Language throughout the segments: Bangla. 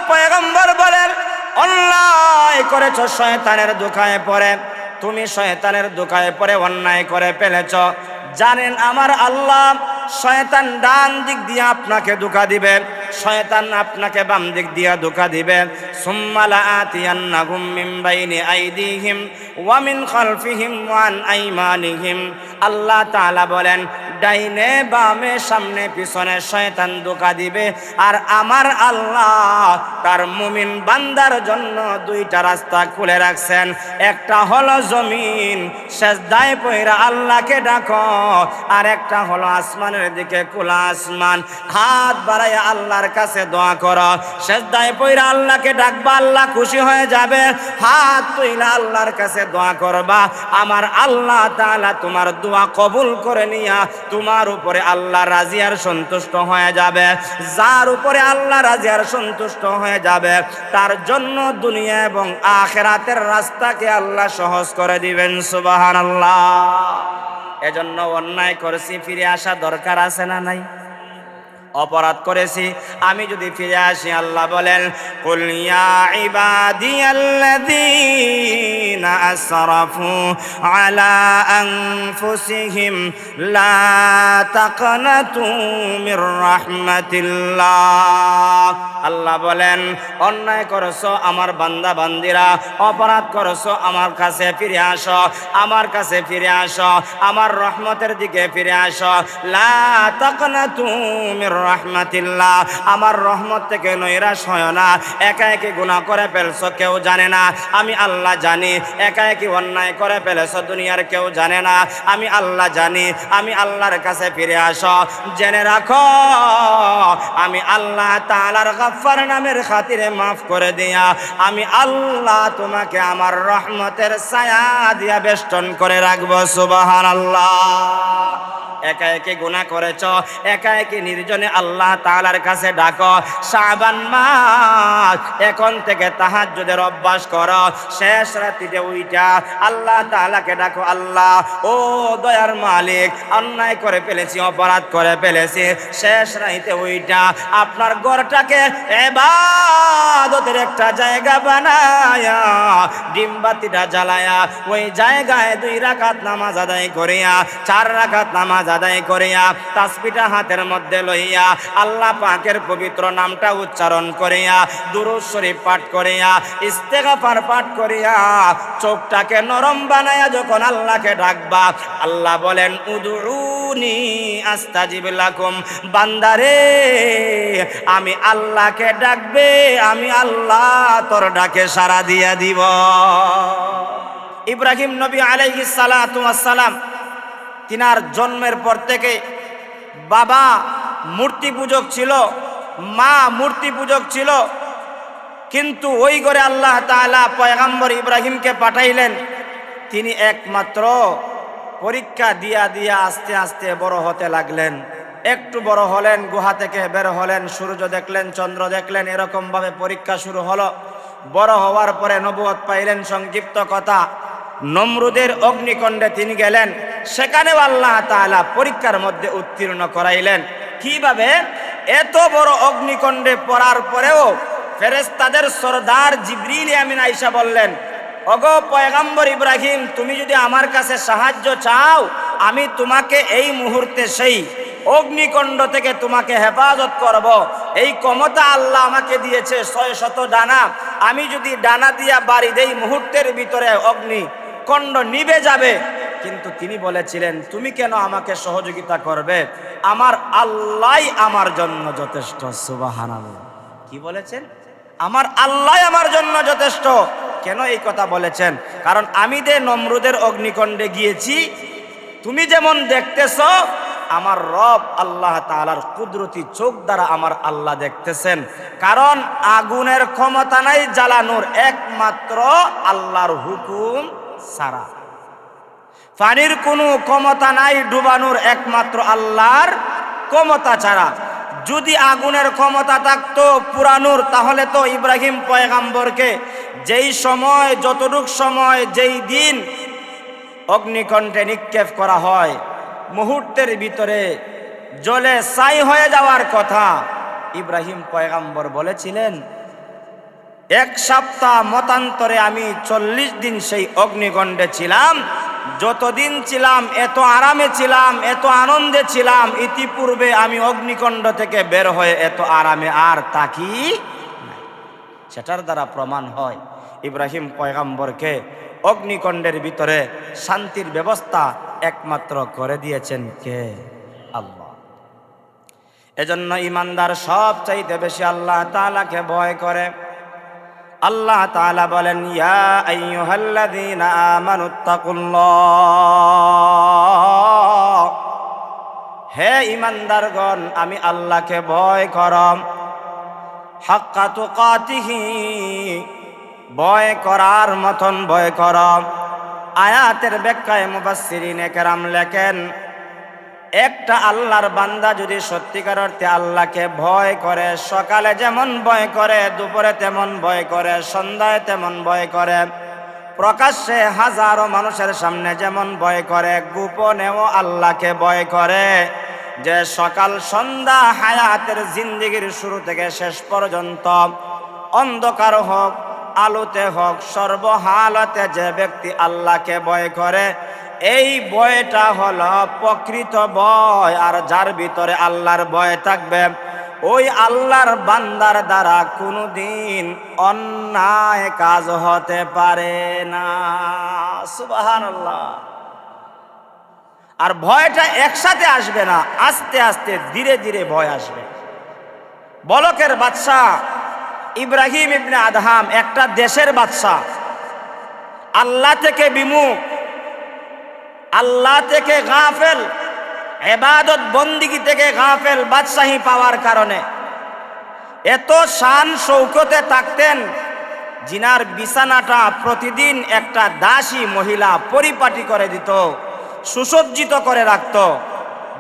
পয়গম্বর বলেন, অন্যায় করেছো শয়তানের ধোঁকায় পড়ে, তুমি শয়তানের ধোঁকায় পড়ে অন্যায় করে ফেলেছ। জানেন আমার আল্লাহ শয়তান ডান দিক দিয়ে আপনাকে ধোঁকা দিবে, শয়তান আপনাকে বাম দিক দিয়ে ধোঁকা দিবে। সুম্মা লাআতিয়ান্নাহুম মিন বাইনি আইদিহিম ওয়া মিন খালফিহিম ওয়া আন আইমানিহিম। আল্লাহ তাআলা বলেন, ডাইনে বামে সামনে পিছনে শয়তান ধোঁকা দিবে। আর আমার আল্লাহ তার মুমিন বান্দার জন্য দুইটা রাস্তা খুলে রাখছেন। একটা হলো জমিন, সেজদায় পইরা আল্লাহকে ডাকো, আর একটা হলো আসমানের দিকে খোলা আসমান, হাত বাড়াইয়া আল্লাহর কাছে দোয়া করো। সেজদায় পইরা আল্লাহকে ডাকবা, আল্লাহ খুশি হয়ে যাবে। হাত তুইলা আল্লাহর কাছে দোয়া করবা, আমার আল্লাহ তাআলা তোমার দোয়া কবুল করে নিয়া তোমার উপরে আল্লাহ রাজি আর সন্তুষ্ট হয়ে যাবে। যার উপরে আল্লাহ রাজি আর সন্তুষ্ট হয়ে যাবে তার জন্য দুনিয়া এবং আখিরাতের রাস্তাকে আল্লাহ সহজ করে দিবেন। সুবহানাল্লাহ। এজন্য অন্যায় করেছি, ফিরে আসা দরকার আছে না নাই? অপরাধ করেছি, আমি যদি ফিরে আসি, আল্লাহ বলেন, কুল ইয়া ইবাদিয়াল্লাযীনা আসরাফু আলা আনফুসিহিম লা তাকনাতু মির রাহমাতিল্লাহ। আল্লাহ বলেন, অন্যায় করেছো আমার বান্দা বান্দিরা, অপরাধ করেছো, আমার কাছে ফিরে আসো, আমার কাছে ফিরে আসো, আমার রহমতের দিকে ফিরে আসো। লা তাকনাতু মির রাহমাতিল্লাহ, আমার রহমত থেকে নৈরাশ হয় না। একা একই গুনাহ করে ফেলছো, কেউ জানে না, আমি আল্লাহ জানি। একা একই অন্যায় করে ফেলেছো, দুনিয়ার কেউ জানে না, আমি আল্লাহ জানি। আমি আল্লাহর কাছে ফিরে আসো, জেনে রাখো আমি আল্লাহ তাআলার গফফার নামের খাতিরে মাফ করে দিয়া আমি আল্লাহ তোমাকে আমার রহমতের ছায়া দিয়া বেষ্টন করে রাখবো। সুবহানাল্লাহ। একা একে গুনাহ করেছ, একা একে নির্জনে আল্লাহ তাআলার কাছে ডাকো। শাবান মাস, এখন থেকে তাহাজ্জুদের অভ্যাস করো। শেষ রাত্রিতে উইঠা আল্লাহ তাআলাকে ডাকো, আল্লাহ ও দয়ার মালিক, অন্যায় করে ফেলেছি, অপরাধ করে ফেলেছি। শেষ রাতে উইঠা আপনার ঘরটাকে ইবাদতের একটা জায়গা বানায়া, ডিমবাতিটা জ্বালায়া ওই জায়গায় 2 রাকাত নামাজ আদায় করিয়া, 4 রাকাত নামাজ আদায় করিয়া, তাসবিহটা হাতের মধ্যে লইয়া আল্লাহ পাকের পবিত্র নামটা উচ্চারণ করিয়া, দুরূদ শরীফ পাঠ করিয়া, ইস্তেগফার পাঠ করিয়া, চোখটাকে নরম বানায়া যখন আল্লাহকে ডাকবা, আল্লাহ বলেন, উদউনি আস্তাজিব লাকুম। বান্দারে, আমি আল্লাহকে ডাকবে, আমি আল্লাহ তোর ডাকে সাড়া দিয়া দিব। ইব্রাহিম নবী আলাইহিস সালাতু ওয়াস সালাম, তিনার জন্মের পর থেকে বাবা মূর্তি পূজক ছিল, মা মূর্তি পূজক ছিল, কিন্তু ওই ঘরে আল্লাহ তাআলা পয়গম্বর ইব্রাহিমকে পাঠাইলেন। তিনি একমাত্র পরীক্ষা দিয়া দিয়া আস্তে আস্তে বড় হতে লাগলেন। একটু বড় হলেন, গুহা থেকে বের হলেন, সূর্য দেখলেন, চন্দ্র দেখলেন, এরকম ভাবে পরীক্ষা শুরু হলো। বড় হওয়ার পরে নবুয়ত পাইলেন। সংক্ষিপ্ত কথা, নমরুদের অগ্নিকুণ্ডে তিনি গেলেন, সেখানেও আল্লাহ তাআলা পরীক্ষার মধ্যে উত্তীর্ণ করাইলেন। কিভাবে? এত বড় অগ্নিকুণ্ডে পড়ার পরেও ফেরেশতাদের সরদার জিবরিল আমিন আয়েশা বললেন, ওগো পয়গম্বর ইব্রাহিম, তুমি যদি আমার কাছে সাহায্য চাও, আমি তোমাকে এই মুহূর্তে সেই অগ্নিকুণ্ড থেকে তোমাকে হেফাজত করব। এই ক্ষমতা আল্লাহ আমাকে দিয়েছে, 600 ডানা। আমি যদি ডানা দিয়া বাড়ি দেই, মুহূর্তের ভিতরে অগ্নিকুণ্ড নিভে যাবে। কিন্তু তিনি বলেছিলেন, তুমি কেন আমাকে সহযোগিতা করবে? আমার আল্লাহই আমার জন্য যথেষ্ট। সুবহানাল্লাহ। কি বলেছেন? আমার আল্লাহ আমার জন্য যথেষ্ট। কেন এই কথা বলেছেন? কারণ আমি যে নমরুদের অগ্নিকুণ্ডে গিয়েছি, তুমি যেমন দেখতেছো, আমার রব আল্লাহ তাআলার কুদরতি চোখ দ্বারা আমার আল্লাহ দেখতেছেন। কারণ আগুনের ক্ষমতা নাই জ্বালানোর, একমাত্র আল্লাহর হুকুম ছাড়া। পানির কোনো ক্ষমতা নাই ডুবানোর, একমাত্র আল্লাহর ক্ষমতা ছাড়া। যদি আগুনের ক্ষমতা থাকতো পুরানোর, তাহলে তো ইব্রাহিম পয়গম্বরকে যেই সময়, যতটুক সময়, যেই দিন অগ্নিকুণ্ডে নিক্ষেপ করা হয়, মুহূর্তের ভিতরে জ্বলে ছাই হয়ে যাওয়ার কথা। ইব্রাহিম পয়গম্বর বলেছিলেন, এক সপ্তাহ মতান্তরে আমি 40 দিন সেই অগ্নিকুণ্ডে ছিলাম। যতদিন ছিলাম এত আরামে ছিলাম, এত আনন্দে ছিলাম, ইতিপূর্বে আমি অগ্নিকুণ্ড থেকে বের হয়ে এত আরামে আর থাকি নাই। সেটার দ্বারা প্রমাণ হয় ইব্রাহিম পয়গম্বরকে অগ্নিকুণ্ডের ভিতরে শান্তির ব্যবস্থা একমাত্র করে দিয়েছেন কে? আল্লাহ। এজন্য ইমানদার সব চাইতে বেশি আল্লাহ তাআলাকে ভয় করে। আল্লাহ তাআলা বলেন, ইয়া আইয়ুহাল্লাযীনা আমানুত্তাকুল্লাহ, হে ইমানদারগণ আমি আল্লাহকে ভয় করম। হাক্কা তুকাতিহি, ভয় করার মতন ভয় করম। আয়াতের ব্যাখ্যায় মুফাসসিরিনে কেরাম লেখেন, একটা আল্লাহর বান্দা যদি সত্যিকার অর্থে আল্লাহকে ভয় করে, সকালে যেমন ভয় করে, দুপুরে তেমন ভয় করে, সন্ধ্যায় তেমন ভয় করে, প্রকাশ্যে হাজারো মানুষের সামনে যেমন ভয় করে, গোপনেও আল্লাহকে ভয় করে, যে সকাল সন্ধ্যা হায়াতের জিন্দেগির শুরু থেকে শেষ পর্যন্ত অন্ধকার হোক আলোতে হোক সর্বহালতে যে ব্যক্তি আল্লাহকে ভয় করে, এই ভয়টা হলো প্রকৃত ভয়। আর যার ভিতরে আল্লাহর ভয় থাকবে, ওই আল্লাহর বান্দার দ্বারা কোনোদিন অন্যায় কাজ হতে পারে না। সুবহানাল্লাহ। আর ভয়টা একসাথে আসবে না, আস্তে আস্তে ধীরে ধীরে ভয় আসবে। বলকের বাদশা ইব্রাহিম ইবনে আদহাম একটা দেশের বাদশা, আল্লাহ থেকে বিমুখ, আল্লাহ থেকে গাফেল, ইবাদত বন্দিগি থেকে গাফেল, বাদশাহী পাওয়ার কারণে এত শান শৌকতে থাকতেন, জিনার বিছানাটা প্রতিদিন একটা দাসী মহিলা পরিপাটি করে দিত, সুসজ্জিত করে রাখত।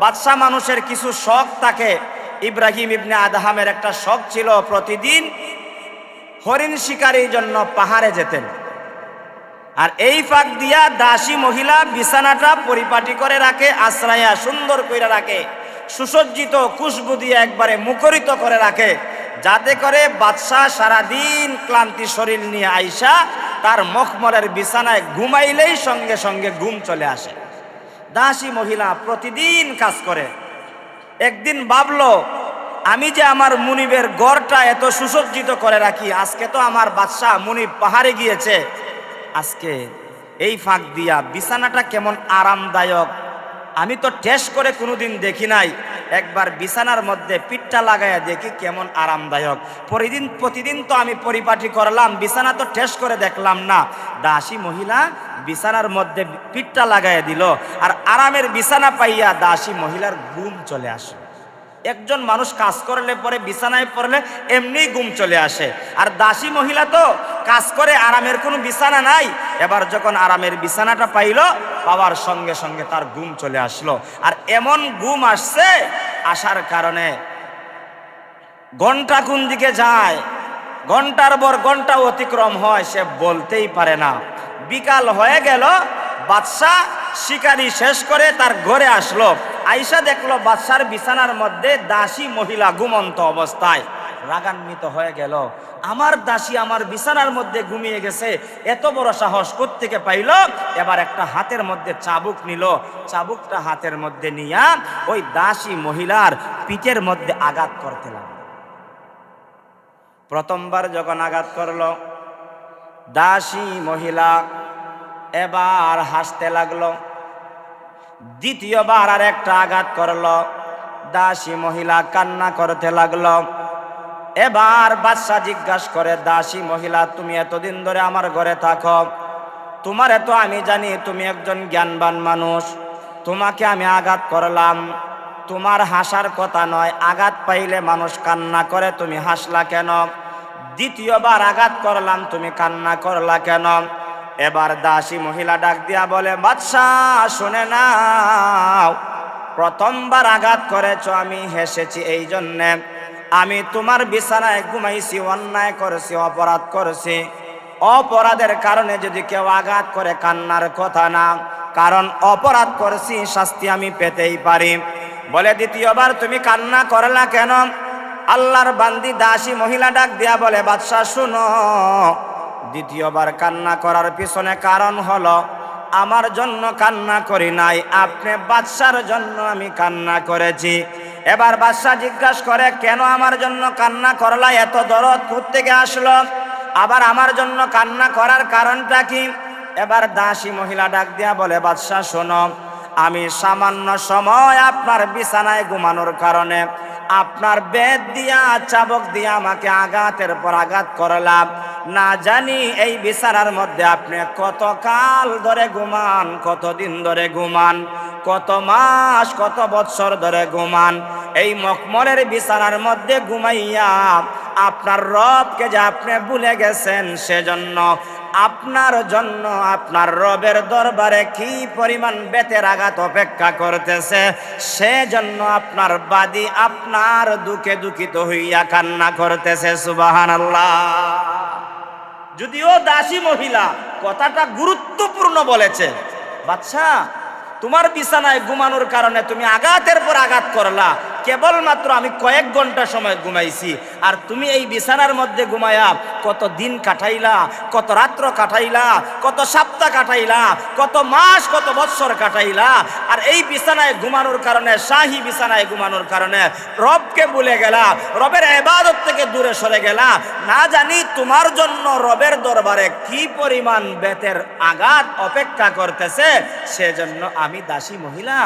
বাদশা মানুষের কিছু শখ থাকে। ইব্রাহিম ইবনে আদহামের একটা শখ ছিল, প্রতিদিন হরিণ শিকারের জন্য পাহাড়ে যেতেন। আর এই ফাঁক দিয়া দাসী মহিলা বিছানাটা পরিপাটি করে রাখে, আশ্রয়া সুন্দর করে রাখে, সুসজ্জিত খুশবু দিয়ে একবারে মুখরিত করে রাখে, যাতে করে বাদশাহ সারাদিন ক্লান্তি শরীর নিয়ে আইসা তার মখমলের বিছানায় ঘুমাইলেই সঙ্গে সঙ্গে ঘুম চলে আসে। দাসী মহিলা প্রতিদিন কাজ করে। একদিন ভাবলো, আমি যে আমার মুনিবের ঘরটা এত সুসজ্জিত করে রাখি, আজকে তো আমার বাদশাহ মুনিব পাহাড়ে গিয়েছে, আজকে এই ফাঁক দিয়া বিছানাটা কেমন আরামদায়ক, আমি তো টেস্ট করে কোনোদিন দেখি নাই, একবার বিছানার মধ্যে পিঠটা লাগাইয়া দেখি কেমন আরামদায়ক। প্রতিদিন তো আমি পরিপাটি করলাম, বিছানা তো টেস্ট করে দেখলাম না। দাসী মহিলা বিছানার মধ্যে পিঠটা লাগাইয়া দিল, আর আরামের বিছানা পাইয়া দাসী মহিলার ঘুম চলে আসে। একজন মানুষ কাজ করলে পরে বিছানায় পড়লে এমনি ঘুম চলে আসে, আর দাসী মহিলা তো কাজ করে, আরামের কোনো বিছানা নাই। এবার যখন আরামের বিছানাটা পাইল, পাওয়ার সঙ্গে সঙ্গে তার ঘুম চলে আসলো। আর এমন ঘুম আসছে, আসার কারণে ঘন্টা কোন দিকে যায়, ঘন্টার পর ঘন্টা অতিক্রম হয়, সে বলতেই পারে না। বিকাল হয়ে গেল, বাদশাহ শিকারি শেষ করে তার ঘরে আসলো। আইসা দেখলো বাদশার বিছানার মধ্যে দাসী মহিলা ঘুমন্ত অবস্থায়। রাগান্বিত হয়ে গেল, আমার দাসী আমার বিছানার মধ্যে ঘুমিয়ে গেছে, এত বড় সাহস কোত্থেকে পাইল। এবার একটা হাতের মধ্যে চাবুক নিল, চাবুকটা হাতের মধ্যে নিয়া ওই দাসী মহিলার পিঠের মধ্যে আঘাত করতে লাগলো। প্রথমবার যখন আঘাত করলো, দাসী মহিলা এবার হাসতে লাগলো। দ্বিতীয়বার আর একটা আঘাত করলো, দাসী মহিলা কান্না করতে লাগলো। এবার বাদশা জিজ্ঞাসা করে, দাসী মহিলা তুমি এতদিন ধরে আমার ঘরে থাকো, তোমার এত আমি জানি তুমি একজন জ্ঞানবান মানুষ, তোমাকে আমি আঘাত করলাম, তোমার হাসার কথা নয়, আঘাত পাইলে মানুষ কান্না করে, তুমি হাসলা কেন? দ্বিতীয়বার আঘাত করলাম, তুমি কান্না করলা কেন? এবার দাসী মহিলা ডাক দিয়া বলে, বাদশাহ শুনে নাও, প্রথমবার আঘাত করেছ, আমি হেসেছি এই জন্যে, আমি তোমার বিছানায় ঘুমাইছি, অন্যায় করেছি, অপরাধ করেছি। অপরাধের কারণে যদি কেউ আঘাত করে কান্নার কথা না, কারণ অপরাধ করেছি, শাস্তি আমি পেতেই পারি। বলে দ্বিতীয়বার তুমি কান্না করলা কেন? আল্লাহর বান্দি দাসী মহিলা ডাক দিয়া বলে, বাদশাহ শুনো, দ্বিতীয়বার কান্না করার পিছনে কারণ হলো আমার জন্য কান্না করি নাই, আপনি বাদশার জন্য আমি কান্না করেছি। এবার বাদশাহ জিজ্ঞাসা করে, কেন আমার জন্য কান্না করলা? এত দরদ কোত্থেকে আসলো? আবার আমার জন্য কান্না করার কারণটা কি? এবার দাসী মহিলা ডাক দিয়া বলে, বাদশাহ শোনো, আমি সামান্য সময় আপনার বিছানায় ঘুমানোর কারণে আপনার বেদ দিয়া চাবক দিয়া আমাকে আঘাতের পর আঘাত করলাম। না জানি এই বিছানার মধ্যে আপনি কত কাল ধরে ঘুমান, কতদিন ধরে ঘুমান, কত মাস কত বৎসর ধরে ঘুমান। এই মখমলের বিছানার মধ্যে ঘুমাইয়া আপনার রবকে যে আপনি ভুলে গেছেন, সেজন্য আপনার জন্য আপনার রবের দরবারে কি পরিমাণ বেতের আঘাত অপেক্ষা করতেছে, সেজন্য আপনার বাদী আপনার দুঃখে দুঃখিত হইয়া কান্না করতেছে। সুবহানাল্লাহ। যদিও দাসী মহিলা কথাটা গুরুত্বপূর্ণ বলেছে, বাদশাহ তোমার বিছানায় ঘুমানোর কারণে তুমি আঘাতের পর আঘাত করলা, কেবলমাত্র আমি কয়েক ঘন্টা সময় ঘুমাইছি, আর তুমি এই বিছানার মধ্যে ঘুমায়া কত দিন কাটাইলা, কত রাত্র কাটাইলা, কত সপ্তাহ কাটাইলা, কত মাস কত বৎসর কাটাইলা। আর এই বিছানায় ঘুমানোর কারণে, শাহী বিছানায় ঘুমানোর কারণে রবকে ভুলে গেলা, রবের ইবাদত থেকে দূরে সরে গেলা। না জানি তোমার জন্য রবের দরবারে কি পরিমাণ বেতের আঘাত অপেক্ষা করতেছে, সেজন্য আমি দাসী মহিলা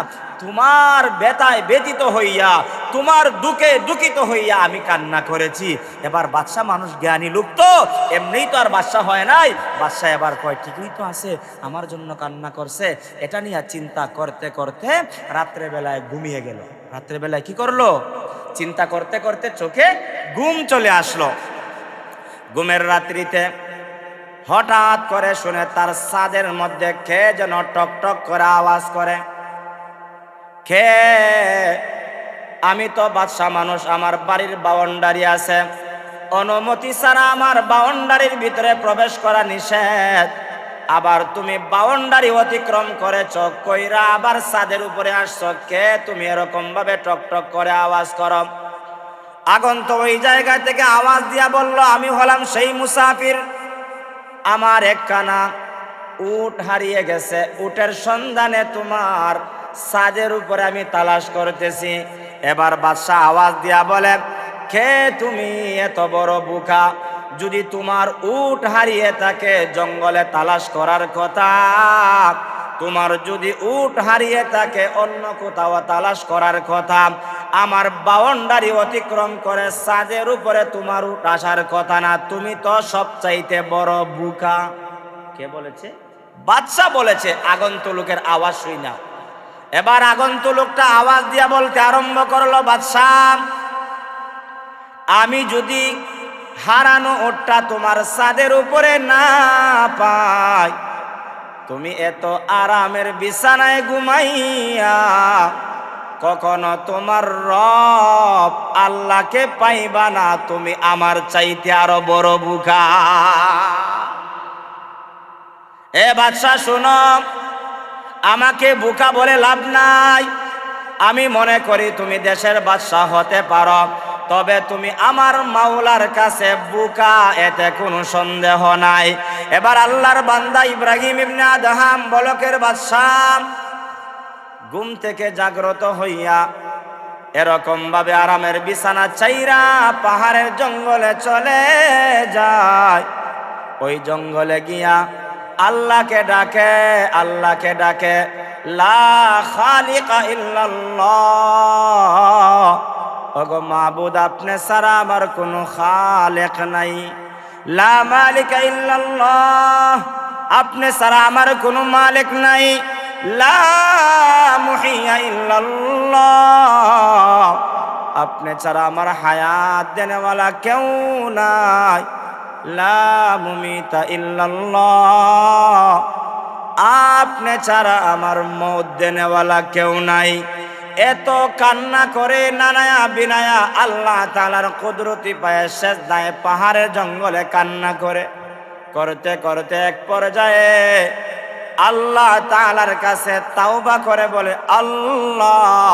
তোমার বেতায় ব্যতীত হইয়া, তোমার দুঃখে দুঃখিত হইয়া আমি কান্না করেছি। এবার বাদশাহ মানুষ, জ্ঞানী লোক তো, এমনিই তো আর বাদশাহ হয় নাই। বাদশাহ এবার কয়, ঠিকই তো আছে, আমার জন্য কান্না করছে। এটা নিয়ে চিন্তা করতে করতে রাত্রে বেলায় ঘুমিয়ে গেল। রাত্রে বেলায় কি করলো? চিন্তা করতে করতে চোখে ঘুম চলে আসলো। ঘুমের রাত্রিতে হঠাৎ করে শুনে তার ছাদের মধ্যে কে যেন টক টক করে আওয়াজ করে। কে? আমি তো বাদশা মানুষ, আমার বাড়ির বাউন্ডারি আছে, অনুমতি ছাড়া আমার বাউন্ডারির ভিতরে প্রবেশ করা নিষেধ। আবার তুমি বাউন্ডারি অতিক্রম করেছ কইরা আবার ছাদের উপরে আসছো, কে তুমি এরকম ভাবে টক টক করে আওয়াজ করো? আগন্তুক ওই জায়গা থেকে আওয়াজ দিয়া বলল, আমি হলাম সেই মুসাফির, আমার একখানা উট হারিয়ে গেছে, উটের সন্ধানে তোমার ছাদের উপরে আমি তালাশ করতেছি। এবার বাদশাহ আওয়াজ দিয়া বলে, কে তুমি? এত বড় বোকা, যদি তোমার উট হারিয়ে থাকে জঙ্গলে তালাশ করার কথা, তোমার যদি উট হারিয়ে থাকে অন্য কোথাও তালাশ করার কথা, আমার বাউন্ডারি অতিক্রম করে ছাদের উপরে তোমার উট আসার কথা না, তুমি তো সবচাইতে বড় বোকা। কে বলেছে? বাদশাহ বলেছে, আগন্তুক লোকের আওয়াজ শুই না। এবার আগন্তুক লোকটা আওয়াজ দিয়া বলতে আরম্ভ করলো, বাদশাহ আমি যদি হারানো উটটা তোমার ছাদের উপরে না পাই, তুমি এত আরামের বিছানায় ঘুমাইয়া কখনো তোমার রব আল্লাহকে পাইবা না, তুমি আমার চাইতে আরো বড় বোকা। এ বাদশাহ শোনো, আমাকে বোকা বলে লাভ নাই। আমি মনে করি তুমি দেশের বাদশাহ হতে পারো, তবে তুমি আমার মাওলার কাছে বোকা, এতে কোনো সন্দেহ নাই। এবার আল্লাহর বান্দা ইব্রাহিম ইবনে আদহাম বলকের বাদশাহ ঘুম থেকে জাগ্রত হইয়া এরকম ভাবে আরামের বিছানা চাইরা পাহাড়ের জঙ্গলে চলে যায়। ওই জঙ্গলে গিয়া আল্লাহকে ডাকে, আল্লাহকে ডাকে, লা খালিকা ইল্লাল্লাহ, ওগো মাবুদ আপনি ছাড়া আমার কোনো খালেক নাই। লা মালিকা ইল্লাল্লাহ, আপনি ছাড়া আমার কোনো মালিক নাই। লা মুহিয়া ইল্লাল্লাহ, আপনি ছাড়া আমার হায়াত দেনেওয়ালা কেউ নাই। লা মুমিতা ইল্লাল্লাহ, আপনি ছাড়া আমার মওত দেনেওয়ালা কেউ নাই। এত কান্না করে নানায়া বিনায়া আল্লাহ তাআলার কুদরতি পায়ে সেজদায় পাহাড়ের জঙ্গলে কান্না করে করতে করতে এক পর্যায়ে আল্লাহ তাআলার কাছে তাওবা করে বলে, আল্লাহ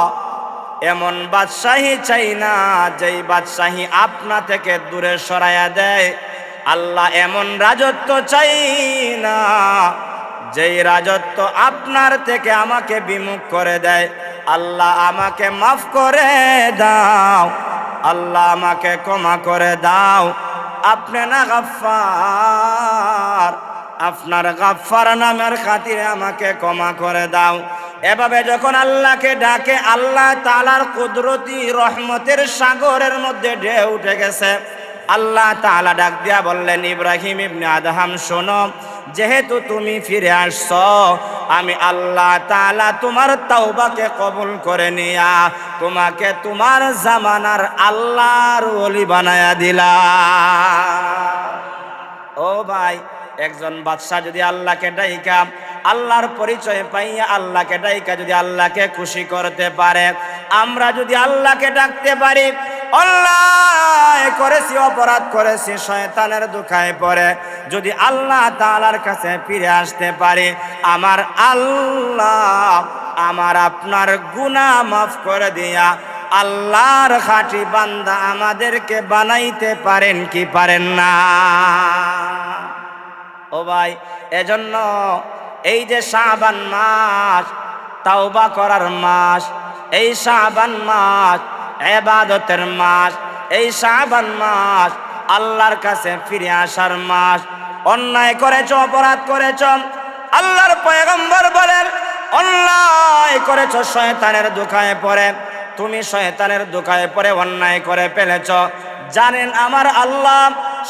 এমন বাদশাহী চাই না যেই বাদশাহী আপনা থেকে দূরে সরাইয়া দেয়। আল্লাহ এমন রাজত্ব চাই না যেই রাজত্ব আপনার থেকে আমাকে বিমুখ করে দেয়। আল্লাহ আমাকে মাফ করে দাও, আল্লাহ আমাকে ক্ষমা করে দাও। আপনি না গাফফার, আপনার গাফফার নামের খাতিরে আমাকে ক্ষমা করে দাও। এভাবে যখন আল্লাহকে ডাকে, আল্লাহ তাআলার কুদরতি রহমতের সাগরের মধ্যে ঢেউ উঠে গেছে। আল্লাহ তাআলা ডাক দিয়া বললেন, ইব্রাহিম ইবনে আদহাম শোনো, যেহেতু তুমি ফিরে আসছো, আমি আল্লাহ তাআলা তোমার তাওবাকে কবুল করে নিয়া তোমাকে তোমার জামানার আল্লাহর ওলি বানায়া দিলাম। ও ভাই, একজন বাদশা যদি আল্লাহকে ডাইকা, আল্লাহর পরিচয় পাইয়া আল্লাহকে ডাইকা যদি আল্লাহকে খুশি করতে পারে, আমরা যদি আল্লাহকে ডাকতে পারি, অন্যায় করেছি, অপরাধ করেছি, শয়তানের দুখায় পড়ে যদি আল্লাহ তাআলার কাছে ফিরে আসতে পারি, আমার আল্লাহ আমার আপনার গুনাহ মাফ করে দিয়া আল্লাহর খাঁটি বান্দা আমাদেরকে বানাইতে পারেন কি পারেন না? ও ভাই, এজন্য এই যে শাবান মাস, তাওবা করার মাস, এই শাবান মাস ইবাদতের মাস, এই শাবান মাস আল্লাহর কাছে ফিরে আসার মাস। অন্যায় করেছো, অপরাধ করেছো, আল্লাহর পয়গম্বর বলেন অন্যায় করেছো, শয়তানের ধোঁকায় পড়ে, তুমি শয়তানের ধোঁকায় পড়ে অন্যায় করে ফেলেছো। জানেন আমার আল্লাহ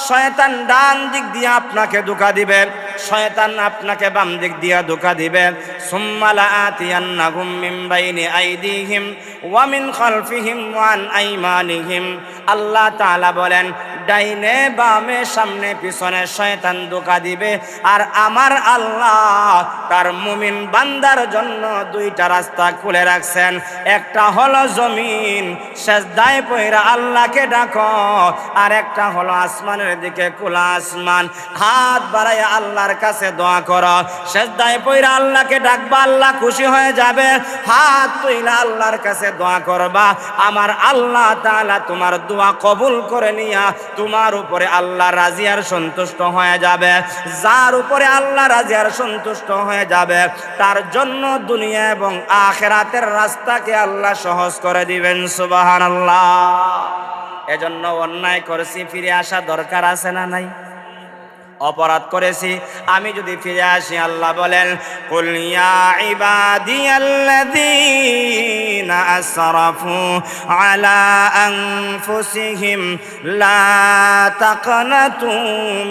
শয়তান ডান দিক দিয়ে আপনাকে ধোঁকা দিবে, শয়তান আপনাকে বাম দিক দিয়ে ধোঁকা দিবে। সুম্মা লাআতিয়ান্নাহুম মিন বাইনি আইদিহিম ওয়া মিন খালফিহিম ওয়া আন আইমানিহিম। আল্লাহ তাআলা বলেন ডাইনে বামে সামনে পিছনে শয়তান ধোঁকা দিবে। আর আমার আল্লাহ তার মুমিন বান্দার জন্য দুইটা রাস্তা খুলে রাখছেন। একটা হলো জমিন, সেজদায় পইরা আল্লাহকে ডাকো, আর একটা হলো আসমানের দিকে খোলা আসমান, হাত বাড়াইয়া আল্লাহর কাছে দোয়া করো। সেজদায় পইরা আল্লাহকে ডাকবা, আল্লাহ খুশি হয়ে যাবে। হাত তুইলা আল্লাহর কাছে দোয়া করবা, আমার আল্লাহ তাআলা তোমার দোয়া কবুল করে নিয়া তোমার উপরে আল্লাহ রাজি আর সন্তুষ্ট হয়ে যাবে। যার উপরে আল্লাহ রাজি আর সন্তুষ্ট হয়ে যাবে, তার জন্য দুনিয়া এবং আখিরাতের রাস্তাকে আল্লাহ সহজ করে দিবেন। সুবহানাল্লাহ। এজন্য অন্যায় করেছি, ফিরে আসা দরকার আছে না নাই? অপরাধ করেছি, আমি যদি ফিরে আসি, আল্লাহ বলেন কুল ইয়া ইবাদিয়াল্লাযীনা আসরাফু আলা আনফুসিহিম লা তাকনাতু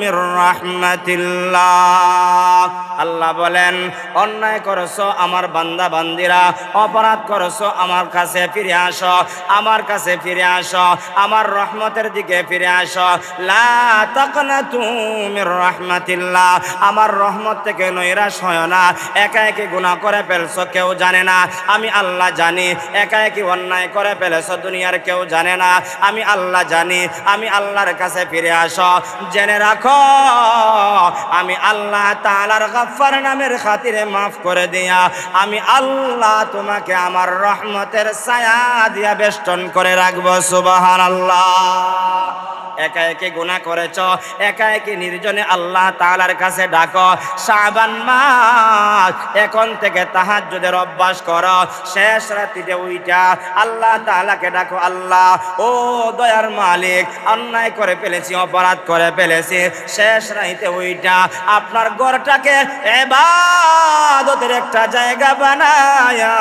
মির রাহমাতিল্লাহ। আল্লাহ বলেন অন্যায় করেছো আমার বান্দা বান্দিরা, অপরাধ করেছো, আমার কাছে ফিরে আসো, আমার কাছে ফিরে আসো, আমার রহমতের দিকে ফিরে আসো। লা তাকনাতু মির রাহমাতিল্লাহ, আমার রহমত থেকে নৈরাশ হয় না। একা একই গুনাহ করে ফেলছো, কেউ জানে না, আমি আল্লাহ জানি। একা একই অন্যায় করে ফেলেছো, দুনিয়ার কেউ জানে না, আমি আল্লাহ জানি। আমি আল্লাহর কাছে ফিরে আসো, জেনে রাখো আমি আল্লাহ তাআলার গাফফার নামের খাতিরে মাফ করে দিয়া আমি আল্লাহ তোমাকে আমার রহমতের ছায়া দিয়া বেষ্টন করে রাখবো। সুবহানাল্লাহ। একা একে গুনাহ করেছো, একা একে নির্জনে আল্লাহ তাআলার কাছে ডাকো। শাবান মাস, এখন থেকে তাহাজ্জুদের অভ্যাস করো। শেষ রাতে উইটা আল্লাহ তাআলাকে ডাকো, আল্লাহ ও দয়ার মালিক, অন্যায় করে ফেলেছি, অপরাধ করে ফেলেছি। শেষ রাতে উইটা আপনার ঘরটাকে ইবাদতের একটা জায়গা বানায়া,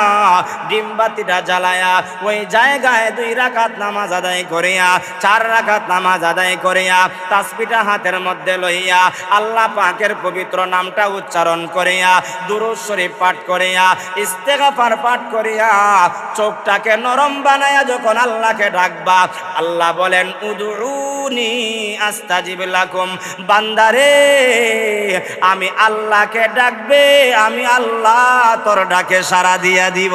ডিমবাতিটা জ্বালায়া ওই জায়গায় 2 রাকাত নামাজ আদায় করিয়া, 4 রাকাত নামাজ আদায় করিয়া, তাসবিহটা হাতের মধ্যে লইয়া, আল্লাহ পাকের পবিত্র নামটা উচ্চারণ করিয়া, দুরূদ শরীফ পাঠ করিয়া, ইস্তেগফার পাঠ করিয়া, চোখটাকে নরম বানায়া যখন আল্লাহকে ডাকবা, আল্লাহ বলেন উদউনি আস্তাজিব লাকুম। বান্দারে, আমি আল্লাহকে ডাকবে, আমি আল্লাহ তোর ডাকে সাড়া দিয়া দিব।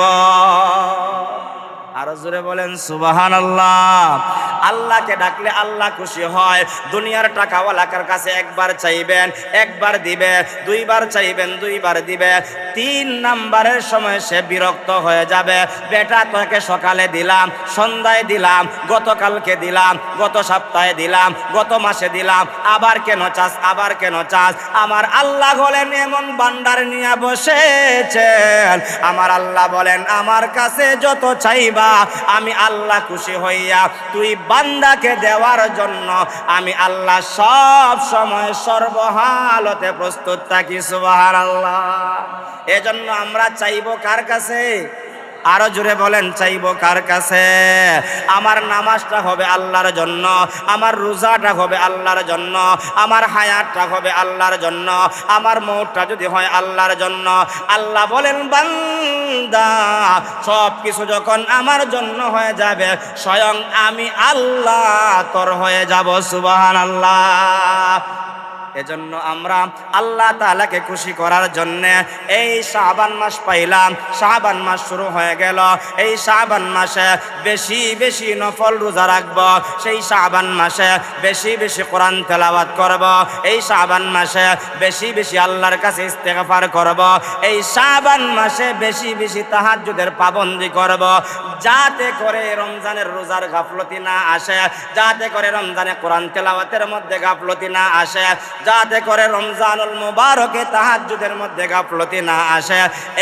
আরো জোরে বলেন সুবহানাল্লাহ। আল্লাহকে ডাকলে আল্লাহ খুশি হয়। দুনিয়ার টাকাওয়ালার কাছে একবার চাইবেন, একবার দিবে, 2বার চাইবেন, 2বার দিবে। 3 নাম্বারের সময় সে বিরক্ত হয়ে যাবে। বেটা তোকে সকালে দিলাম, সন্ধ্যায় দিলাম, গতকালকে দিলাম, গত সপ্তাহে দিলাম, গত মাসে দিলাম, আবার কেন চাস, আবার কেন চাস? আমার আল্লাহ বলেন এমন ভান্ডার নিয়ে বসেছেন, আমার আল্লাহ বলেন আমার কাছে যত চাইবা আমি আল্লাহ খুশি হইয়া তুই বান্দাকে দেওয়ার জন্য আমি আল্লাহ সব সময় সর্বহালতে প্রস্তুত থাকি। সুবহানাল্লাহ। এজন্য আমরা চাইবো কার কাছে? আরো জোরে বলেন, চাইবো কার কাছে? আমার নামাজটা হবে আল্লাহর জন্য, আমার রোজাটা হবে আল্লাহর জন্য, আমার হায়াতটা হবে আল্লাহর জন্য, আমার মওতটা যদি হয় আল্লাহর জন্য। আল্লাহ বলেন বান্দা সব কিছু যখন আমার জন্য হয়ে যাবে স্বয়ং আমি আল্লাহ তোর হয়ে যাব। সুবহানাল্লাহ। এজন্য আমরা আল্লাহ তাআলাকে খুশি করার জন্য এই শাবান মাস পাইলাম, শাবান মাস শুরু হয়ে গেল। এই শাবান মাসে বেশি বেশি নফল রোজা রাখব, সেই শাবান মাসে বেশি বেশি কোরআন তেলাওয়াত করব, এই শাবান মাসে বেশি বেশি আল্লাহর কাছে ইস্তেগফার করব, এই শাবান মাসে বেশি বেশি তাহাজ্জুদের পাবন্দি করব, যাতে করে রমজানের রোজার গাফলতি না আসে, যাতে করে রমজানে কোরআন তেলাওয়াতের মধ্যে গাফলতি না আসে, যাতে করে রমজানুল মুবারকে তাহাজ্জুদের মধ্যে গাফলতি না আসে।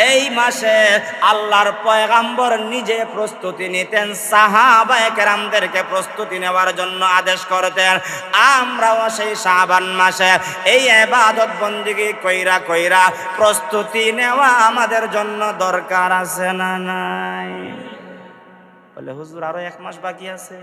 এই মাসে আল্লাহর পয়গাম্বর নিজে প্রস্তুতি নিতেন, সাহাবায়ে কেরামদেরকে প্রস্তুতি নেওয়ার জন্য আদেশ করতেন। আমরাও সেই শাবান মাসে এই ইবাদত বন্দেগী কইরা কইরা প্রস্তুতি নেওয়া আমাদের জন্য দরকার আছে না নাই? বলে হুজুর আরো 1 মাস বাকি আছে।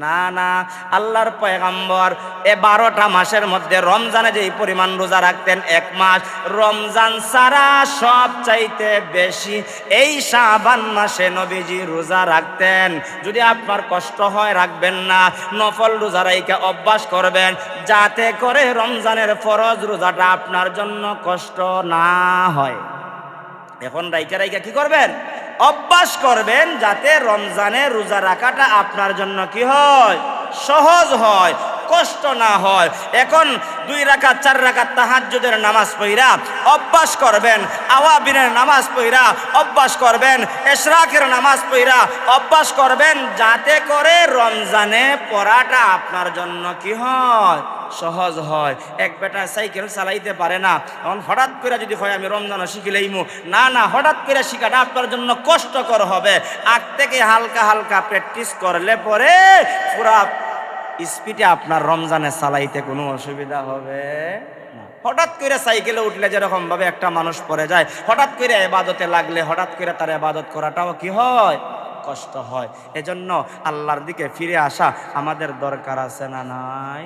না না, আল্লাহর পয়গাম্বর 12টা মাসের মধ্যে রমজানে যেই পরিমাণ রোজা রাখতেন 1 মাস, রমজান ছাড়া সব চাইতে বেশি এই শাবান মাসে নবীজি রোজা রাখতেন। যদি আপনার কষ্ট হয় রাখবেন না, নফল রোজা রাইখা অভ্যাস করবেন, যাতে করে রমজানের ফরজ রোজাটা আপনার জন্য কষ্ট না হয়। এখন রাইখা রাইখা কি করবেন? অভ্যাস করবেন, যাতে রমজানে রোজা রাখাটা আপনার জন্য কি হয়? সহজ হয়, কষ্ট না হয়। এখন 2 রাকাত 4 রাকাত তাহাজ্জুদের নামাজ পড়া অভ্যাস করবেন, আওয়াবিনের নামাজ পড়া অভ্যাস করবেন, ইশরাকের নামাজ পড়া অভ্যাস করবেন, যাতে করে রমজানে পড়াটা আপনার জন্য কি হয়? সহজ হয়। এক বেটা সাইকেল চালাইতে পারে না, এখন হঠাৎ করে যদি হয় আমি রমজানও শিখিলেইমু, না না, হঠাৎ করে শিখাটা আপনার জন্য কষ্টকর হবে। আগ থেকে হালকা হালকা প্র্যাকটিস করলে পরে পুরা স্পিডে আপনার রমজানে চালাইতে কোনো অসুবিধা হবে না। হঠাৎ করে সাইকেলে উঠলে যেরকম ভাবে একটা মানুষ পড়ে যায়, হঠাৎ করে ইবাদতে লাগলে হঠাৎ করে তার ইবাদত করাটাও কি হয়? কষ্ট হয়। এজন্য আল্লাহর দিকে ফিরে আসা আমাদের দরকার আছে না নাই?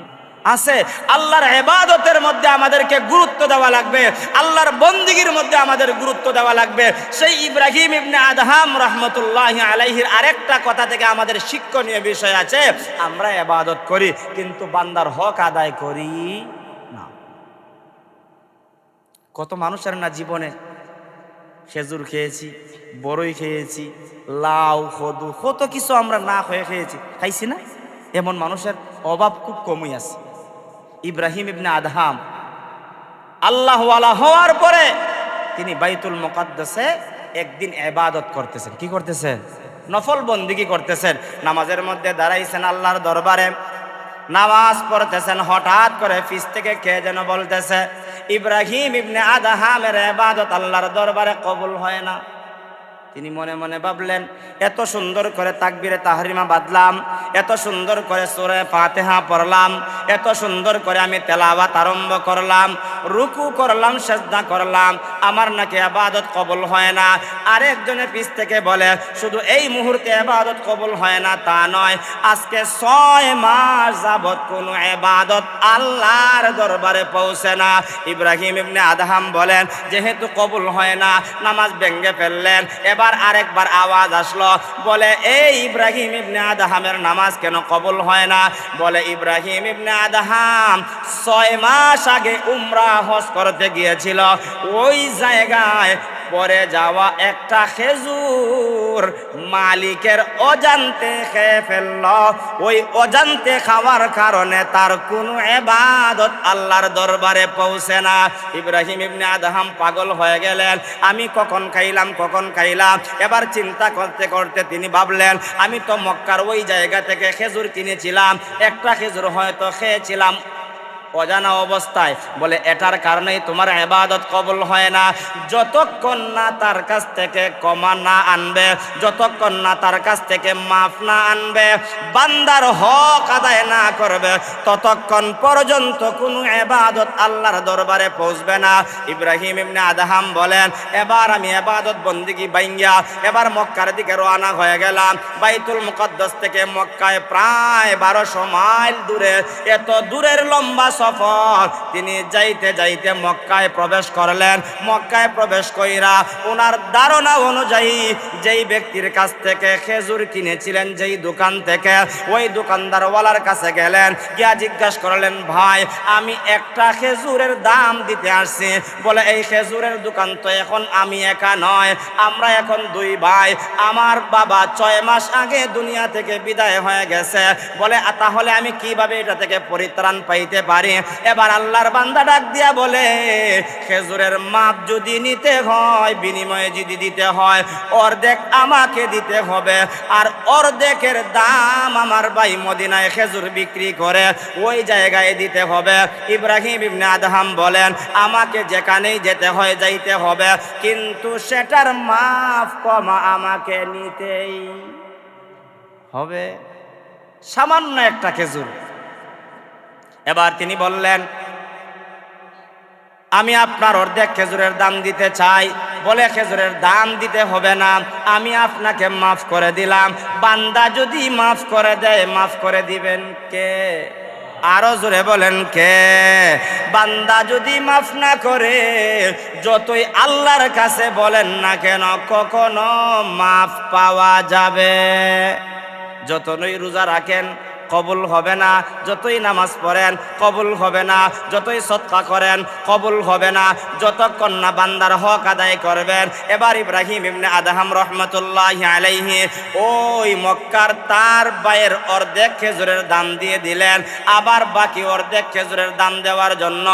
আছে। আল্লাহর ইবাদতের মধ্যে আমাদেরকে গুরুত্ব দেওয়া লাগবে, আল্লাহর বন্দেগীর মধ্যে আমাদের গুরুত্ব দেওয়া লাগবে। সেই ইব্রাহিম ইবনে আদহাম রাহমাতুল্লাহি আলাইহির আরেকটা কথা থেকে আমাদের শিক্ষণীয় বিষয় আছে। আমরা ইবাদত করি কিন্তু বান্দার হক আদায় করি না। কত মানুষের না জীবনে খেজুর খেয়েছি, বড়ই খেয়েছি, লাউ, কদু, কত কিছু আমরা না হয়ে খাইছি না? এমন মানুষের অভাব খুব কমই আছে। ইব্রাহিম ইবনে আদহাম আল্লাহওয়ালা হওয়ার পরে তিনি বাইতুল মুকাদ্দাসে একদিন ইবাদত করতেছেন। কি করতেছেন? নফল বন্দেগী করতেছেন। নামাজের মধ্যে দাঁড়াইছেন আল্লাহর দরবারে, নামাজ পড়তেছেন। হঠাৎ করে পিছ থেকে কে যেন বলতেছে, ইব্রাহিম ইবনে আদহামের ইবাদত আল্লাহর দরবারে কবুল হয় না। তিনি মনে মনে ভাবলেন, এত সুন্দর করে তাকবীরে তাহরিমা বাঁধলাম, এত সুন্দর করে সূরা ফাতিহা পড়লাম, এত সুন্দর করে আমি তেলাওয়াত আরম্ভ করলাম, রুকু করলাম, সিজদা করলাম, আমার নাকি ইবাদত কবুল হয় না। আরেকজনের পিছ থেকে বলে, শুধু এই মুহূর্তে ইবাদত কবুল হয় না তা নয়, আজকে 6 মাস যাবত কোনো ইবাদত আল্লাহর দরবারে পৌঁছে না। ইব্রাহিম ইবনে আদহাম বলেন, যেহেতু কবুল হয় না, নামাজ ভেঙে ফেললেন। এবার আরেকবার আওয়াজ আসলো, বলে, এই ইব্রাহিম ইবনে আদহামের নামাজ কেন কবুল হয় না? বলে, ইব্রাহিম ইবনে আদহাম 6 মাস আগে উমরা হজ করতে গিয়েছিল, ওই জায়গায় পরে যাওয়া একটা খেজুর মালিকের অজান্তে খেয়ে ফেলল। ওই অজান্তে খাওয়ার কারণে তার কোনো ইবাদত আল্লাহর দরবারে পৌঁছে না। ইব্রাহিম ইবনে আদহাম পাগল হয়ে গেলেন, আমি কখন খাইলাম কখন খাইলাম। এবার চিন্তা করতে করতে তিনি ভাবলেন, আমি তো মক্কার ওই জায়গা থেকে খেজুর কিনেছিলাম, একটা খেজুর হয়তো খেয়েছিলাম অজানা অবস্থায়। বলে এটার কারণেই তোমার ইবাদত কবুল হয় না। যতক্ষণ না তার কাছ থেকে ক্ষমা না আনবে, যতক্ষণ না তার কাছ থেকে মাফ না আনবে, বান্দার হক আদায় না করবে, ততক্ষণ পর্যন্ত কোনো ইবাদত আল্লাহর দরবারে পৌঁছবে না। ইব্রাহিম ইবনে আদহাম বলেন, এবার আমি ইবাদত বন্দেগী বাইঙ্গা এবার মক্কার দিকে রওনা হয়ে গেলাম। বাইতুল মুকদ্দাস থেকে মক্কায় প্রায় 1200 মাইল দূরে। এত দূরের লম্বা সফর তিনি যাইতে যাইতে মক্কায় প্রবেশ করলেন। মক্কায় প্রবেশ কইরা ওনার ধারণা অনুযায়ী যেই ব্যক্তির কাছ থেকে খেজুর কিনেছিলেন, যেই দোকান থেকে, ওই দোকানদারওয়ালার কাছে গেলেন, গিয়া জিজ্ঞাসা করলেন, ভাই আমি একটা খেজুরের দাম দিতে আসছি। বলে এই খেজুরের দোকান তো এখন আমি একা নয়, আমরা এখন 2 ভাই। আমার বাবা 6 মাস আগে দুনিয়া থেকে বিদায় হয়ে গেছে। বলে তাহলে আমি কিভাবে এটা থেকে পরিত্রাণ পাইতে পারি? এবার আল্লাহর বান্দা ডাক দিয়া বলে, খেজুরের মাপ যদি নিতে হয়, বিনিময়ে যদি দিতে হয়, অর্ধেক আমাকে দিতে হবে, আর অর্ধেকের দাম আমার ভাই মদিনায় খেজুর বিক্রি করে ওই জায়গায় দিতে হবে। ইব্রাহিম ইবনে আদহাম বলেন, আমাকে যেখানেই যেতে হয় যাইতে হবে, কিন্তু সেটার মাপ কমা আমাকে নিতেই হবে। সামান্য একটা খেজুর। এবার তিনি বললেন, আমি আপনার অর্ধেক খেজুরের দাম দিতে চাই। বলে খেজুরের দাম দিতে হবে না, আমি আপনাকে মাফ করে দিলাম। বান্দা যদি মাফ করে দেয়, মাফ করে দিবেন কে? আরো জোরে বলেন কে? বান্দা যদি মাফ না করে, যতই আল্লাহর কাছে বলেন না কেন, কখনো মাফ পাওয়া যাবে। যতই রোজা রাখেন কবুল হবে না, যতই নামাজ পড়েন কবুল হবে না, যতই সদকা করেন কবুল হবে না, যতক্ষণ না বান্দার হক আদায় করবেন। এবার ইব্রাহিম ইবনে আদহাম রাহমাতুল্লাহি আলাইহি ওই মক্কার তার ভাইয়ের অর্ধেক খেজুরের দাম দিয়ে দিলেন। আবার বাকি অর্ধেক খেজুরের দাম দেওয়ার জন্য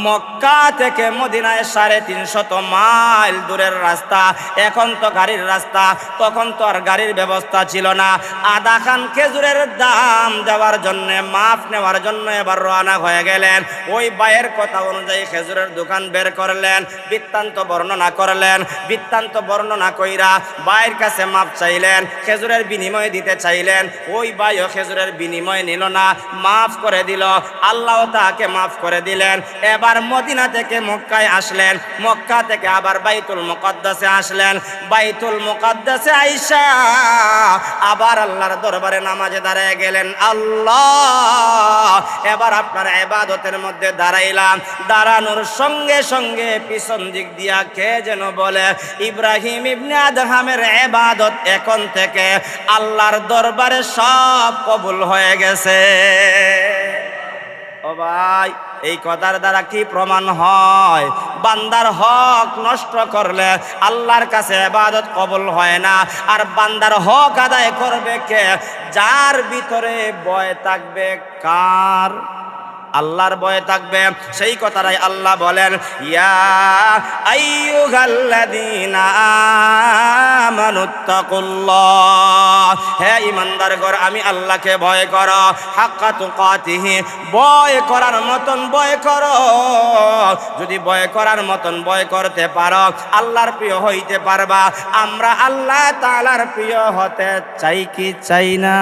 মক্কা থেকে মদিনায় 350 মাইল দূরের রাস্তা। এখন তো গাড়ির রাস্তা, তখন তো আর গাড়ির ব্যবস্থা ছিল না। আধা খান খেজুরের দাম দেওয়ার জন্য, মাফ নেওয়ার জন্য এবার রওনা হয়ে গেলেন। ওই ভাইয়ের কথা অনুযায়ী খেজুরের দোকান বের করলেন, বৃত্তান্ত বর্ণনা করলেন। বৃত্তান্ত বর্ণনা কইরা ভাইয়ের কাছে মাফ চাইলেন, খেজুরের বিনিময় দিতে চাইলেন। ওই ভাইও খেজুরের বিনিময় নিল না, মাফ করে দিল। আল্লাহ তাকে মাফ করে দিলেন। এবার মদিনা থেকে মক্কায় আসলেন, মক্কা থেকে আবার বাইতুল মুকদ্দাসে আসলেন। বাইতুল মুকদ্দাসে আইসা আবার আল্লাহর দরবারে নামাজে দাঁড়ায় গেলেন। আল্লাহ, এবার আপনার ইবাদতের মধ্যে দাঁড়াইলাম। দাঁড়ানোর সঙ্গে সঙ্গে পিছন দিক দিয়া কে যেন বলে, ইব্রাহিম ইবনে আদহামের ইবাদত এখন থেকে আল্লাহর দরবারে সব কবুল হয়ে গেছে। ও ভাই, এই কথার দ্বারা কি প্রমাণ হয়? বান্দার হক নষ্ট করলে আল্লাহর কাছে ইবাদত কবুল হয় না। আর বান্দার হক আদায় করবে কে? যার ভিতরে ভয় থাকবে। কার? আল্লাহর ভয় থাকবে। সেই কথাটাই আল্লাহ বলেন, ইয়া আইয়ুহাল্লাযীনা আমানুত্তাকুল্লাহ, হে ঈমানদারগণ আমি আল্লাহকে ভয় করো। হাক্কা তুকাতিহি, ভয় করার মতন ভয় করো। যদি ভয় করার মতন ভয় করতে পারো, আল্লাহর প্রিয় হইতে পারবা। আমরা আল্লাহ তাআলার প্রিয় হতে চাই কি চাই না?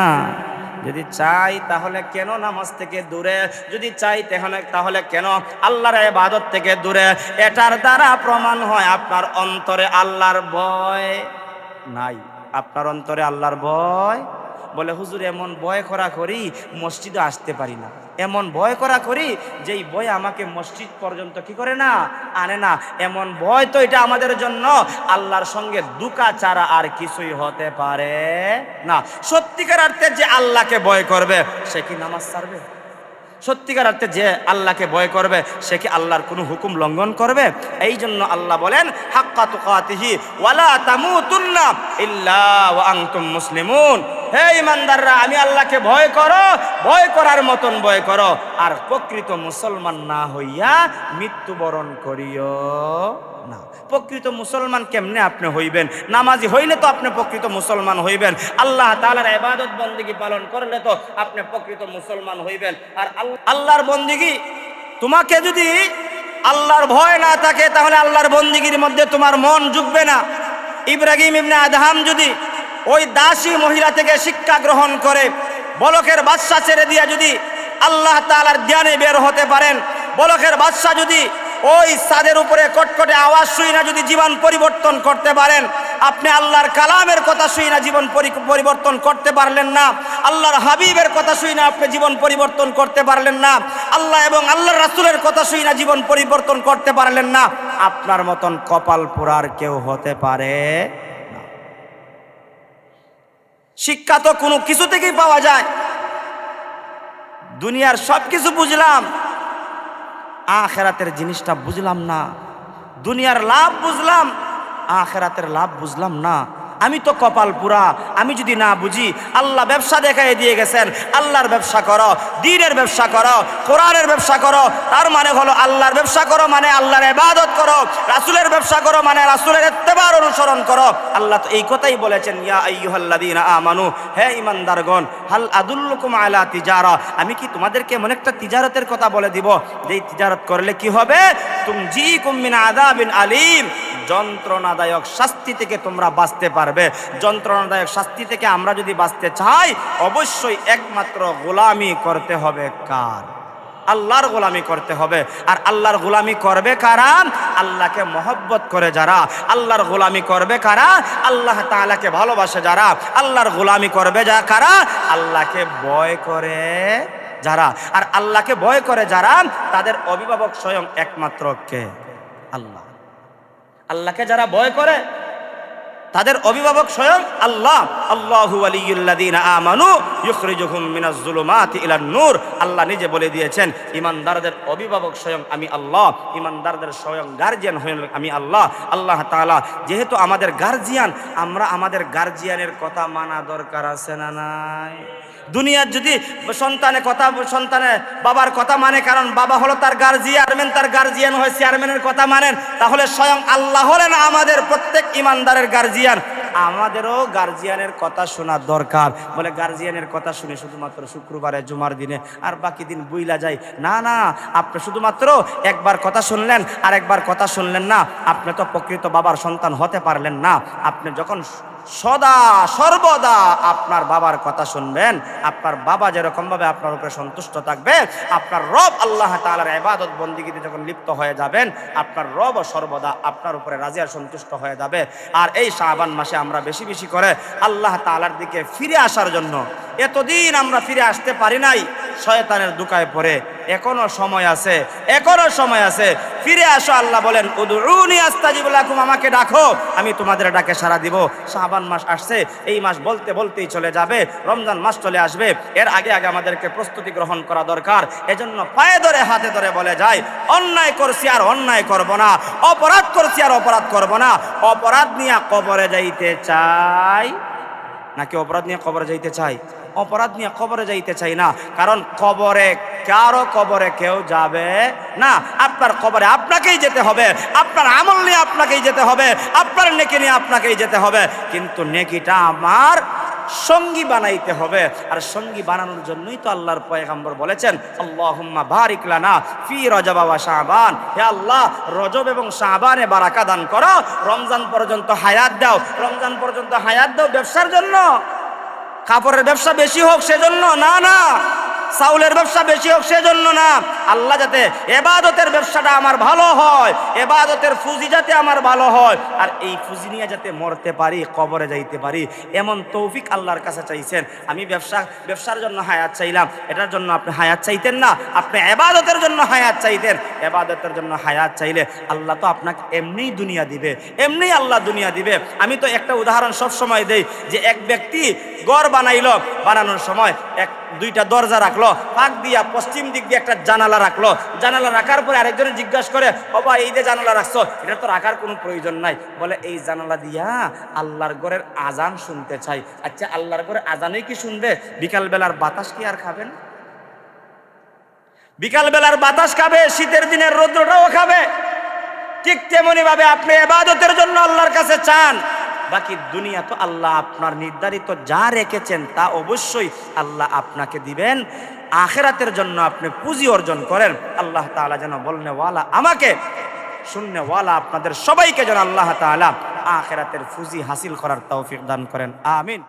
যদি চাই তাহলে কেন নামাজ থেকে দূরে? যদি চাই তাহলে কেন আল্লাহর ইবাদত থেকে দূরে? এটার দ্বারা প্রমাণ হয় আপনার অন্তরে আল্লাহর ভয় নাই। আপনার অন্তরে আল্লাহর ভয়। বলে হুজুর এমন ভয় করা করি মসজিদে আসতে পারি না, এমন ভয় করা করি যেই ভয় আমাকে মসজিদ পর্যন্ত কি করে না, আনে না। এমন ভয় তো এটা আমাদের জন্য আল্লাহর সঙ্গে দুকা ছাড়া আর কিছুই হতে পারে না। সত্যিকার অর্থে যে আল্লাহকে ভয় করবে সে কি নামাজ ছাড়বে? সত্যিকার অর্থে যে আল্লাহকে ভয় করবে সে কি আল্লাহর কোনো হুকুম লঙ্ঘন করবে? এই জন্য আল্লাহ বলেন হাক্কা তুকাতিহি ওয়ালা তামুতুন্না ইল্লা ওয়া আনতুম মুসলিমুন। হে ইমানদাররা, আমি আল্লাহকে ভয় করো, ভয় করার মতন ভয় করো, আর প্রকৃত মুসলমান না হইয়া মৃত্যুবরণ করিও না। প্রকৃত মুসলমান কেমনে আপনি হইবেন? নামাজি হইলে তো আপনি প্রকৃত মুসলমান হইবেন, আল্লাহ তাআলার ইবাদত বন্দেগী পালন করলে তো আপনি প্রকৃত মুসলমান হইবেন। আর আল্লাহর বন্দেগী তোমাকে যদি আল্লাহর ভয় না থাকে তাহলে আল্লাহর বন্দেগীর মধ্যে তোমার মন ঝুঁকবে না। ইব্রাহিম ইবনে আদহাম যদি ওই দাসী মহিলা থেকে শিক্ষা গ্রহণ করে বলকের বাদশা ছেড়ে দিয়া যদি আল্লাহ তাআলার ধ্যানে বের হতে পারেন, বলকের বাদশা যদি ওই ছাদের উপরে কটকটে আওয়াজ শুই না যদি জীবন পরিবর্তন করতে পারেন, আপনি আল্লাহর কালামের কথা শুই না জীবন পরিবর্তন করতে পারলেন না, আল্লাহর হাবিবের কথা শুই না আপনি জীবন পরিবর্তন করতে পারলেন না, আল্লাহ এবং আল্লাহর রাসূলের কথা শুই না জীবন পরিবর্তন করতে পারলেন না, আপনার মতন কপাল পোড়ার কেউ হতে পারে না। শিক্ষা তো কোনো কিছু থেকেই পাওয়া যায়। দুনিয়ার সব কিছু বুঝলাম, আখিরাতের জিনিসটা বুঝলাম না। দুনিয়ার লাভ বুঝলাম, আখিরাতের লাভ বুঝলাম না। আমি তো কপাল পুরা, আমি যদি না বুঝি। আল্লাহ ব্যবসা দেখাই দিয়ে গেছেন, আল্লাহর ব্যবসা করো, দ্বীনের ব্যবসা করো, কোরআনের ব্যবসা করো। তার মানে হলো আল্লাহর ব্যবসা করো মানে আল্লাহর ইবাদত করো, রাসূলের ব্যবসা করো মানে রাসূলের ইত্তেবার অনুসরণ করো। আল্লাহ তো এই কথাই বলেছেন, ইয়া আইয়ুহাল্লাযীনা আমানু, হে ঈমানদারগণ, হাল আদুল্লুকুম আলা তিজারা, আমি কি তোমাদেরকে এমন একটা তিজারতের কথা বলে দিব যেই তিজারত করলে কি হবে? তুমজিকুম মিন আযাবিন আলীম, যন্ত্রণাদায়ক শাস্তি থেকে তোমরা বাঁচতে পারবে। যন্ত্রণাদায়ক শাস্তি থেকে আমরা যদি বাঁচতে চাই, অবশ্যই একমাত্র গোলামি করতে হবে। কার? আল্লাহর গোলামি করতে হবে। আর আল্লাহর গোলামি করবে কারা? আল্লাহকে মহব্বত করে যারা। আল্লাহর গোলামি করবে কারা? আল্লাহ তাআলাকে ভালোবাসে যারা। আল্লাহর গোলামি করবে যা কারা? আল্লাহকে ভয় করে যারা। আর আল্লাহকে ভয় করে যারা, তাদের অভিভাবক স্বয়ং একমাত্র কে? আল্লাহ। আল্লাহকে যারা ভয় করে তাদের অভিভাবক স্বয়ং আল্লাহ। আল্লাহু ওয়ালিয়ুল্লাযীনা আমানু ইউখরিজুহুম মিনাজ যুলুমাতি ইলান নূর। আল্লাহ নিজে বলে দিয়েছেন, ঈমানদারদের অভিভাবক স্বয়ং আমি আল্লাহ, ঈমানদারদের স্বয়ং গার্জিয়ান হলেন আমি আল্লাহ। আল্লাহ তাআলা যেহেতু আমাদের গার্জিয়ান, আমরা আমাদের গার্জিয়ানের কথা মানা দরকার আছে না নাই? দুনিয়ার যদি সন্তানে বাবার কথা মানে, কারণ বাবা হলো তার গার্জিয়ান, তার গার্জিয়ান হয় চেয়ারম্যানের কথা মানেন, তাহলে স্বয়ং আল্লাহ হলেন আমাদের প্রত্যেক ঈমানদারের গার্জিয়ান। আমাদেরও গার্জিয়ানের কথা শোনা দরকার। বলে গার্জিয়ানের কথা শুনে শুধুমাত্র শুক্রবারে জুমার দিনে আর বাকি দিন বুইলা যায় না। না, আপনি শুধুমাত্র একবার কথা শুনলেন আর একবার কথা শুনলেন না, আপনি তো প্রকৃত বাবার সন্তান হতে পারলেন না। আপনি যখন সদা সর্বদা আপনার বাবার কথা শুনবেন, আপনার বাবা যেরকম ভাবে আপনার উপরে সন্তুষ্ট থাকবে, আপনার রব আল্লাহ তাআলার ইবাদত বন্দেগীতে যখন লিপ্ত হয়ে যাবেন, আপনার রব সর্বদা আপনার উপরে রাজি আর সন্তুষ্ট হয়ে যাবে। আর এই শাবান মাসে আমরা বেশি বেশি করে আল্লাহ তাআলার দিকে ফিরে আসার জন্য, এতদিন আমরা ফিরে আসতে পারি নাই শয়তানের দুকায় পড়ে, এখনো সময় আছে, এখনো সময় আছে, ফিরে আসো। আল্লাহ বলেন উদউনি আস্তাজিব লাকুম, আমাকে ডাকো আমি তোমাদের ডাকে সাড়া দিব। শাবান মাস আসছে, এই মাস বলতে বলতেই চলে যাবে, রমজান মাস চলে আসবে। এর আগে আগে আমাদেরকে প্রস্তুতি গ্রহণ করা দরকার। এজন্য পায়ে ধরে হাতে ধরে বলে যায়, অন্যায় করছি আর অন্যায় করব না, অপরাধ করছি আর অপরাধ করব না। অপরাধ নিয়ে কবরে যাইতে চাই নাকি অপরাধ নিয়ে কবরে যাইতে চাই? অপরাধ নিয়ে কবরে যাইতে চাই না, কারণ কবরে কারো কবরে কেউ যাবে না। আপনার কবরে আপনাকেই যেতে হবে, আপনার আমল নিয়ে আপনাকেই যেতে হবে, আপনার নেকি নিয়ে আপনাকেই যেতে হবে। কিন্তু নেকিটা আমার সঙ্গী বানাইতে হবে। আর সঙ্গী বানানোর জন্যই তো আল্লাহর পয়গম্বর বলেছেন, আল্লাহুম্মা বারিক লানা ফি রজব ওয়া শাবান, হে আল্লাহ রজব এবং শাবানে বারাকা দান করো, রমজান পর্যন্ত হায়াত দাও। রমজান পর্যন্ত হায়াত দাও ব্যবসার জন্য, কাপড়ের ব্যবসা বেশি হোক সেজন্য না, না চাউলের ব্যবসা বেশি হোক সেজন্য না। আল্লাহ যাতে ইবাদতের ব্যবসাটা আমার ভালো হয়, ইবাদতের ফুজি যাতে আমার ভালো হয়, আর এই ফুজি নিয়ে যাতে মরতে পারি, কবরে যাইতে পারি, এমন তৌফিক আল্লাহর কাছে চাইছেন। আমি ব্যবসার জন্য হায়াত চাইলাম, এটার জন্য আপনি হায়াত চাইতেন না, আপনি ইবাদতের জন্য হায়াত চাইতেন। ইবাদতের জন্য হায়াত চাইলে আল্লাহ তো আপনাকে এমনিই দুনিয়া দিবে, এমনিই আল্লাহ দুনিয়া দিবে। আমি তো একটা উদাহরণ সব সময় দেই, যে এক ব্যক্তি ঘর বানাইলো, বানানোর সময় এক দুইটা দরজা রাখলো, ফাঁক দিয়া পশ্চিম দিক দিয়ে একটা জানালা রাখলো। জানালা রাখার পরে আরেকজনে জিজ্ঞাসা করে, বাবা এই যে জানালা রাখছো এটা তো রাখার কোনো প্রয়োজন নাই। বলে এই জানালা দিয়া আল্লাহর ঘরের আজান শুনতে চাই। আচ্ছা আল্লাহর ঘরে আজানই কি শুনবে? বিকাল বেলার বাতাস কি আর খাবেন? বিকাল বেলার বাতাস খাবে, শীতের দিনের রৌদ্রটাও খাবে। ঠিক তেমনি ভাবে আপনি ইবাদতের জন্য আল্লাহর কাছে চান, বাকি দুনিয়া তো আল্লাহ আপনার নির্ধারিত যা রেখেছেন তা অবশ্যই আল্লাহ আপনাকে দিবেন। আখিরাতের জন্য আপনি পুঁজি অর্জন করেন। আল্লাহ তাআলা যেন বলনেওয়ালা আমাকে, শুননেওয়ালা আপনাদের সবাইকে যেন আল্লাহ তাআলা আখিরাতের পুঁজি হাসিল করার তৌফিক দান করেন। আমিন।